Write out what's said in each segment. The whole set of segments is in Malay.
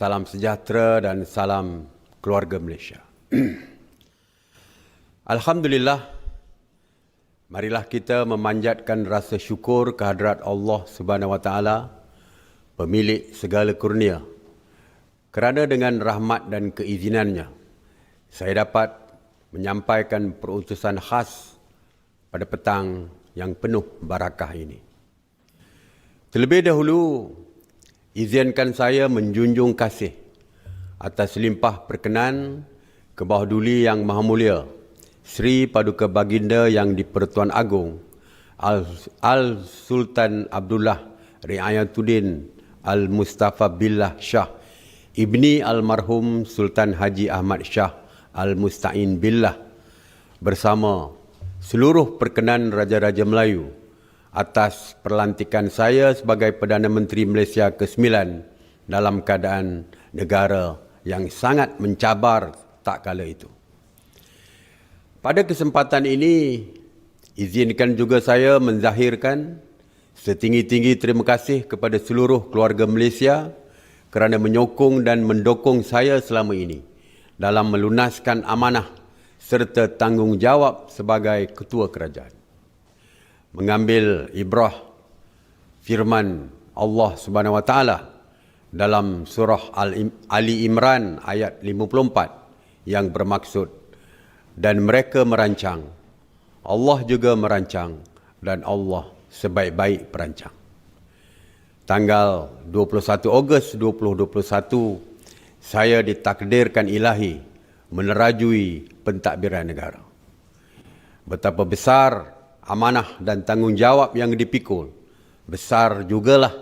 Salam sejahtera dan salam keluarga Malaysia. Alhamdulillah, marilah kita memanjatkan rasa syukur kehadrat Allah Subhanahu Wa Taala, pemilik segala kurnia. Kerana dengan rahmat dan keizinannya, saya dapat menyampaikan perutusan khas pada petang yang penuh barakah ini. Terlebih dahulu, izinkan saya menjunjung kasih atas limpah perkenan ke bawah duli Yang Maha Mulia Sri Paduka Baginda Yang di-Pertuan Agong Al-Sultan Abdullah Riayatuddin Al-Mustafa Billah Shah Ibni Almarhum Sultan Haji Ahmad Shah Al-Musta'in Billah bersama seluruh perkenan Raja-Raja Melayu atas perlantikan saya sebagai Perdana Menteri Malaysia ke-9 dalam keadaan negara yang sangat mencabar tak kala itu. Pada kesempatan ini, izinkan juga saya menzahirkan setinggi-tinggi terima kasih kepada seluruh keluarga Malaysia kerana menyokong dan mendukung saya selama ini dalam melunaskan amanah serta tanggungjawab sebagai Ketua Kerajaan. Mengambil ibrah firman Allah Subhanahu Wa Taala dalam surah Ali Imran ayat 54 yang bermaksud, dan mereka merancang, Allah juga merancang, dan Allah sebaik-baik perancang. Tanggal 21 Ogos 2021, saya ditakdirkan ilahi menerajui pentadbiran negara. Betapa besar amanah dan tanggungjawab yang dipikul, besar jugalah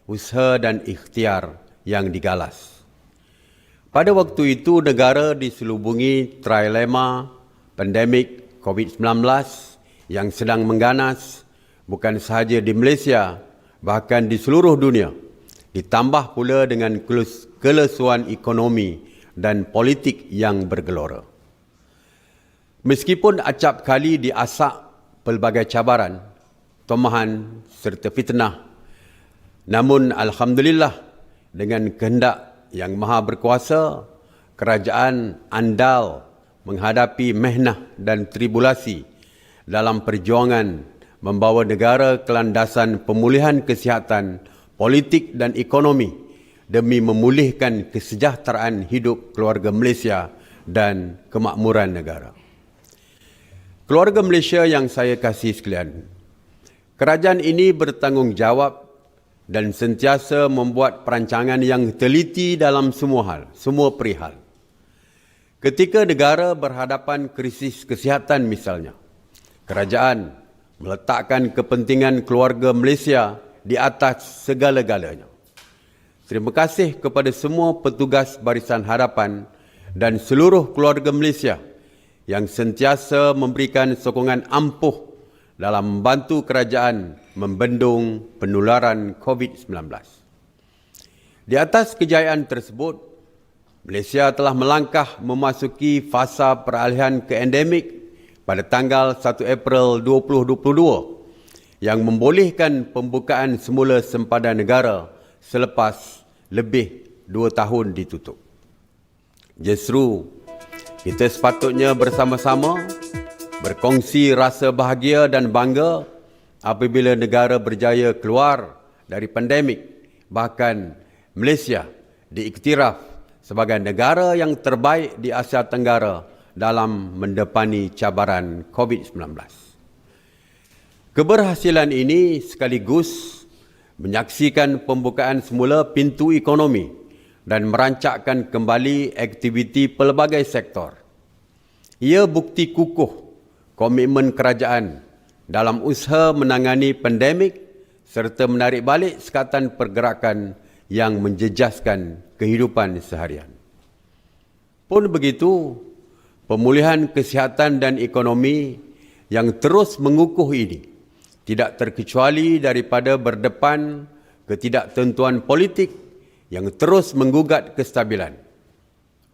usaha dan ikhtiar yang digalas. Pada waktu itu, negara diselubungi trilema pandemik COVID-19 yang sedang mengganas bukan sahaja di Malaysia, bahkan di seluruh dunia, ditambah pula dengan kelesuan ekonomi dan politik yang bergelora. Meskipun acap kali diasak pelbagai cabaran, tomahan serta fitnah, namun alhamdulillah dengan kehendak yang maha berkuasa, kerajaan andal menghadapi mehnah dan tribulasi dalam perjuangan membawa negara ke landasan pemulihan kesihatan, politik dan ekonomi demi memulihkan kesejahteraan hidup keluarga Malaysia dan kemakmuran negara. Keluarga Malaysia yang saya kasih sekalian, kerajaan ini bertanggungjawab dan sentiasa membuat perancangan yang teliti dalam semua hal, semua perihal. Ketika negara berhadapan krisis kesihatan misalnya, kerajaan meletakkan kepentingan keluarga Malaysia di atas segala-galanya. Terima kasih kepada semua petugas Barisan Harapan dan seluruh keluarga Malaysia yang sentiasa memberikan sokongan ampuh dalam membantu kerajaan membendung penularan COVID-19. Di atas kejayaan tersebut, Malaysia telah melangkah memasuki fasa peralihan ke endemik pada tanggal 1 April 2022 yang membolehkan pembukaan semula sempadan negara selepas lebih 2 tahun ditutup. Justru kita sepatutnya bersama-sama berkongsi rasa bahagia dan bangga apabila negara berjaya keluar dari pandemik. Bahkan Malaysia diiktiraf sebagai negara yang terbaik di Asia Tenggara dalam mendepani cabaran COVID-19. Keberhasilan ini sekaligus menyaksikan pembukaan semula pintu ekonomi dan merancakkan kembali aktiviti pelbagai sektor. Ia bukti kukuh komitmen kerajaan dalam usaha menangani pandemik serta menarik balik sekatan pergerakan yang menjejaskan kehidupan seharian. Pun begitu, pemulihan kesihatan dan ekonomi yang terus mengukuh ini tidak terkecuali daripada berdepan ketidaktentuan politik yang terus menggugat kestabilan.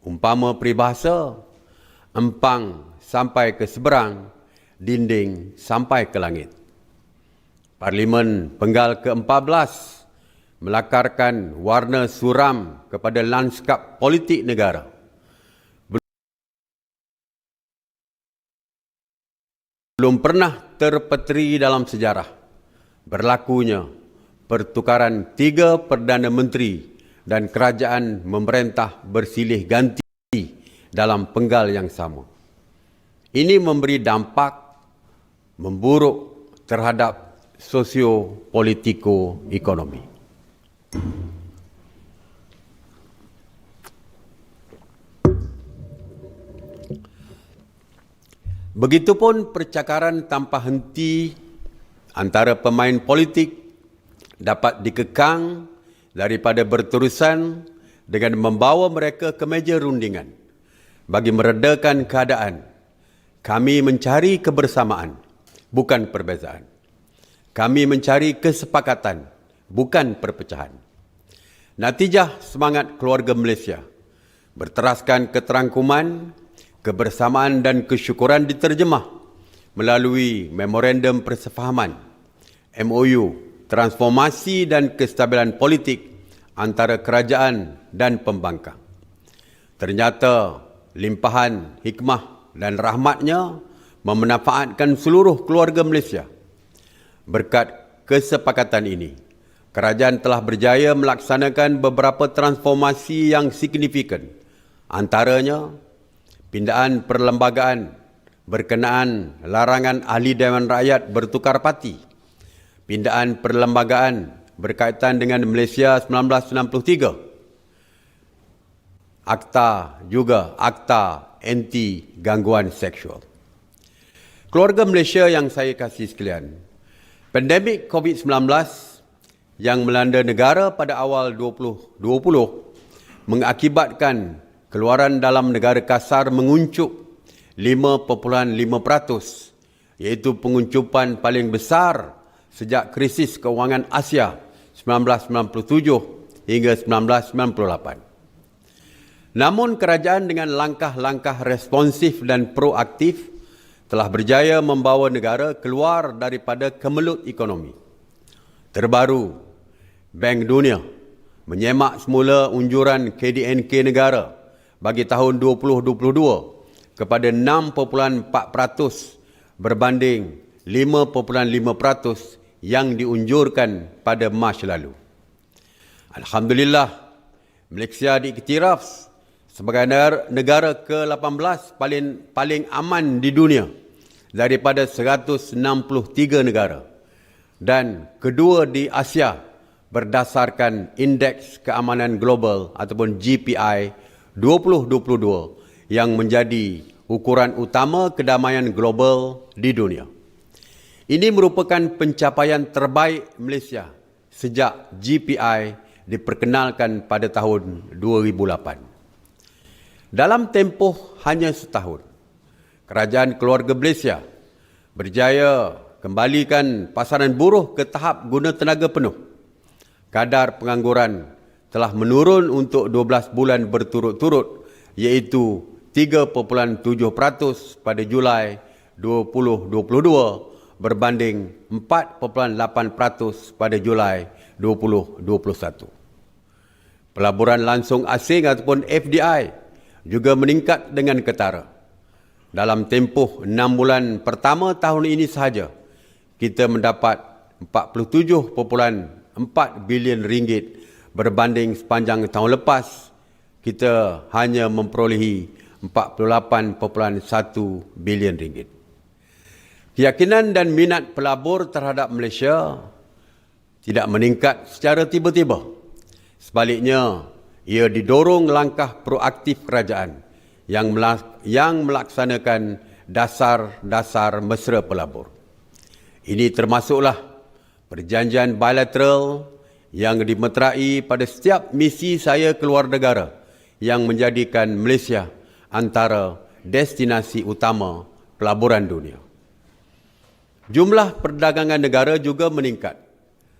Umpama peribahasa, empang sampai ke seberang, dinding sampai ke langit. Parlimen Penggal ke-14 melakarkan warna suram kepada lanskap politik negara. Belum pernah terpeteri dalam sejarah berlakunya pertukaran 3 Perdana Menteri dan kerajaan memerintah bersilih ganti dalam penggal yang sama. Ini memberi dampak memburuk terhadap sosio-politiko-ekonomi. Begitupun percakaran tanpa henti antara pemain politik dapat dikekang daripada berterusan dengan membawa mereka ke meja rundingan. Bagi meredakan keadaan, kami mencari kebersamaan, bukan perbezaan. Kami mencari kesepakatan, bukan perpecahan. Natijah semangat keluarga Malaysia berteraskan keterangkuman, kebersamaan dan kesyukuran diterjemah melalui Memorandum Persefahaman, MOU, transformasi dan kestabilan politik antara kerajaan dan pembangkang. Ternyata limpahan hikmah dan rahmatnya memanfaatkan seluruh keluarga Malaysia. Berkat kesepakatan ini, kerajaan telah berjaya melaksanakan beberapa transformasi yang signifikan, antaranya pindaan perlembagaan berkenaan larangan ahli Dewan Rakyat bertukar parti, pindaan perlembagaan berkaitan dengan Malaysia 1963, akta anti gangguan seksual. Keluarga Malaysia yang saya kasih sekalian, pandemik COVID-19 yang melanda negara pada awal 2020 mengakibatkan keluaran dalam negara kasar menguncup 5.5%, iaitu penguncupan paling besar sejak krisis kewangan Asia 1997 hingga 1998. Namun kerajaan dengan langkah-langkah responsif dan proaktif telah berjaya membawa negara keluar daripada kemelut ekonomi. Terbaru, Bank Dunia menyemak semula unjuran KDNK negara bagi tahun 2022 kepada 6.4% berbanding 5.5% yang diunjurkan pada Mac lalu. Alhamdulillah, Malaysia diiktiraf sebagai negara ke-18 paling aman di dunia daripada 163 negara dan kedua di Asia berdasarkan Indeks Keamanan Global ataupun GPI 2022 yang menjadi ukuran utama kedamaian global di dunia. Ini merupakan pencapaian terbaik Malaysia sejak GPI diperkenalkan pada tahun 2008. Dalam tempoh hanya setahun, kerajaan keluarga Malaysia berjaya kembalikan pasaran buruh ke tahap guna tenaga penuh. Kadar pengangguran telah menurun untuk 12 bulan berturut-turut, iaitu 3.7% pada Julai 2022 berbanding 4.8% pada Julai 2021. Pelaburan langsung asing ataupun FDI juga meningkat dengan ketara. Dalam tempoh 6 bulan pertama tahun ini sahaja, kita mendapat 47.4 bilion ringgit berbanding sepanjang tahun lepas, kita hanya memperolehi 48.1 bilion ringgit. Keyakinan dan minat pelabur terhadap Malaysia tidak meningkat secara tiba-tiba. Sebaliknya, ia didorong langkah proaktif kerajaan yang melaksanakan dasar-dasar mesra pelabur. Ini termasuklah perjanjian bilateral yang dimeterai pada setiap misi saya keluar negara yang menjadikan Malaysia antara destinasi utama pelaburan dunia. Jumlah perdagangan negara juga meningkat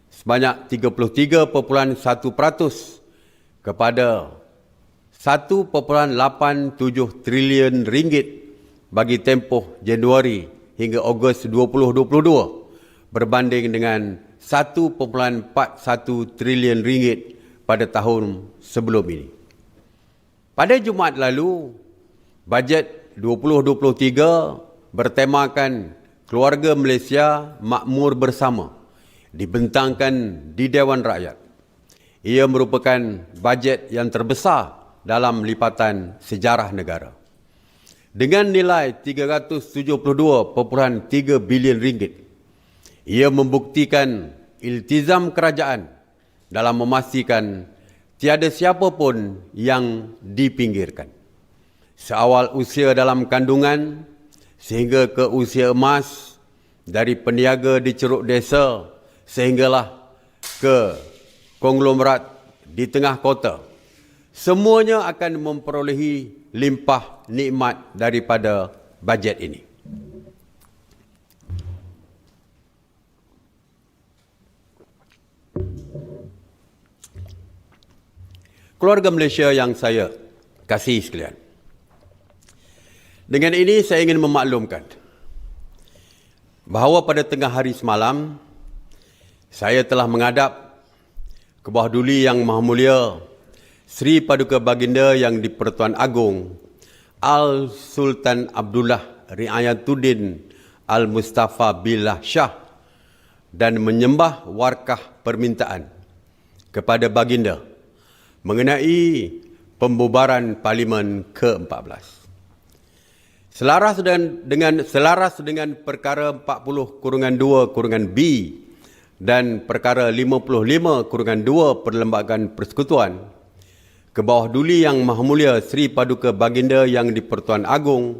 sebanyak 33.1% kepada 1.87 trilion ringgit bagi tempoh Januari hingga Ogos 2022 berbanding dengan 1.41 triliun ringgit pada tahun sebelum ini. Pada Jumaat lalu, bajet 2023 bertemakan Keluarga Malaysia Makmur Bersama dibentangkan di Dewan Rakyat. Ia merupakan bajet yang terbesar dalam lipatan sejarah negara. Dengan nilai 372.3 bilion ringgit, ia membuktikan iltizam kerajaan dalam memastikan tiada siapa pun yang dipinggirkan. Seawal usia dalam kandungan sehingga ke usia emas, dari peniaga di Ceruk Desa sehinggalah ke konglomerat di tengah kota, semuanya akan memperolehi limpah nikmat daripada bajet ini. Keluarga Malaysia yang saya kasihi sekalian, dengan ini saya ingin memaklumkan bahawa pada tengah hari semalam saya telah menghadap ke bawah duli Yang Maha Mulia Sri Paduka Baginda Yang di-Pertuan Agong Al-Sultan Abdullah Riayatuddin Al-Mustafa Billah Shah dan menyembah warkah permintaan kepada Baginda mengenai pembubaran Parlimen ke-14. Selaras dengan perkara 40/2/B dan perkara 55/2 Perlembagaan Persekutuan, ke bawah duli Yang Maha Mulia Sri Paduka Baginda Yang di-Pertuan Agong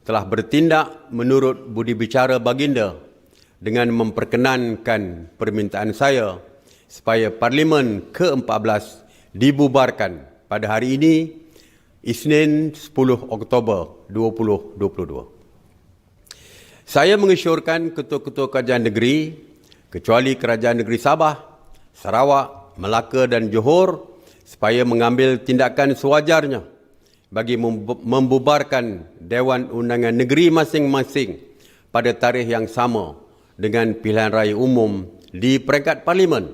telah bertindak menurut budi bicara Baginda dengan memperkenankan permintaan saya supaya Parlimen ke-14 dibubarkan pada hari ini, Isnin 10 Oktober 2022. Saya mengesyorkan ketua-ketua kerajaan negeri, kecuali Kerajaan Negeri Sabah, Sarawak, Melaka dan Johor, supaya mengambil tindakan sewajarnya bagi membubarkan Dewan Undangan Negeri masing-masing pada tarikh yang sama dengan pilihan raya umum di peringkat Parlimen,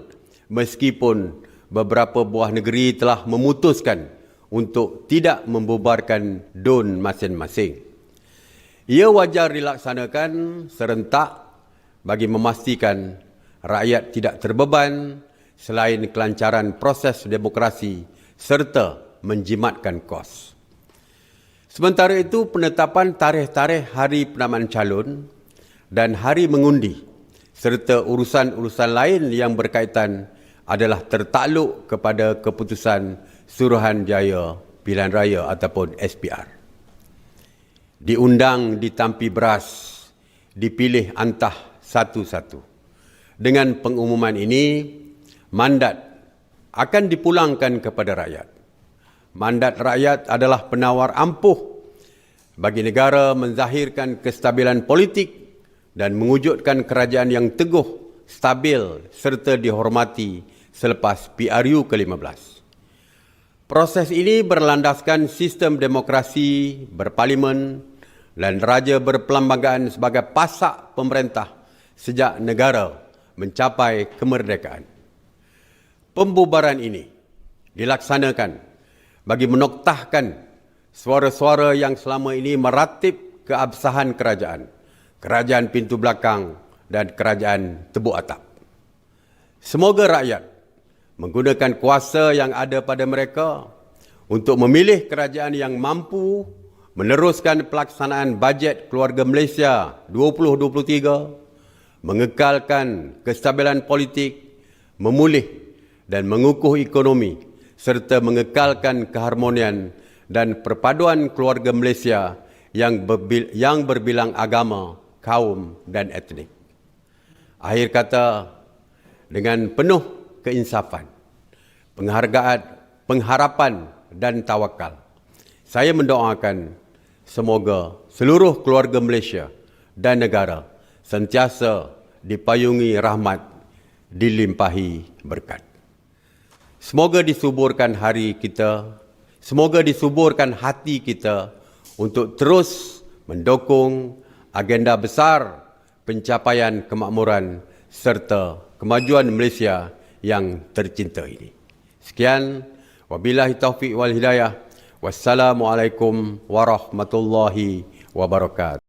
meskipun beberapa buah negeri telah memutuskan untuk tidak membubarkan DUN masing-masing. Ia wajar dilaksanakan serentak bagi memastikan rakyat tidak terbeban selain kelancaran proses demokrasi serta menjimatkan kos. Sementara itu, penetapan tarikh-tarikh hari penamaan calon dan hari mengundi serta urusan-urusan lain yang berkaitan adalah tertakluk kepada keputusan Suruhanjaya Pilihan Raya ataupun SPR. Diundang ditampi beras, dipilih antah satu-satu. Dengan pengumuman ini, mandat akan dipulangkan kepada rakyat. Mandat rakyat adalah penawar ampuh bagi negara menzahirkan kestabilan politik dan mewujudkan kerajaan yang teguh, stabil serta dihormati selepas PRU ke-15. Proses ini berlandaskan sistem demokrasi berparlimen dan raja berperlembagaan sebagai pasak pemerintah sejak negara mencapai kemerdekaan. Pembubaran ini dilaksanakan bagi menoktahkan suara-suara yang selama ini meratib keabsahan kerajaan, kerajaan pintu belakang dan kerajaan tebuk atap. Semoga rakyat menggunakan kuasa yang ada pada mereka untuk memilih kerajaan yang mampu meneruskan pelaksanaan bajet Keluarga Malaysia 2023, mengekalkan kestabilan politik, memulih dan mengukuh ekonomi serta mengekalkan keharmonian dan perpaduan keluarga Malaysia yang berbilang agama, kaum dan etnik. Akhir kata, dengan penuh keinsafan, pengharapan dan tawakal, saya mendoakan semoga seluruh keluarga Malaysia dan negara sentiasa dipayungi rahmat, dilimpahi berkat. Semoga disuburkan hari kita, semoga disuburkan hati kita untuk terus mendukung agenda besar pencapaian kemakmuran serta kemajuan Malaysia yang tercinta ini. Sekian, wabillahi taufiq wal hidayah. Wassalamualaikum warahmatullahi wabarakatuh.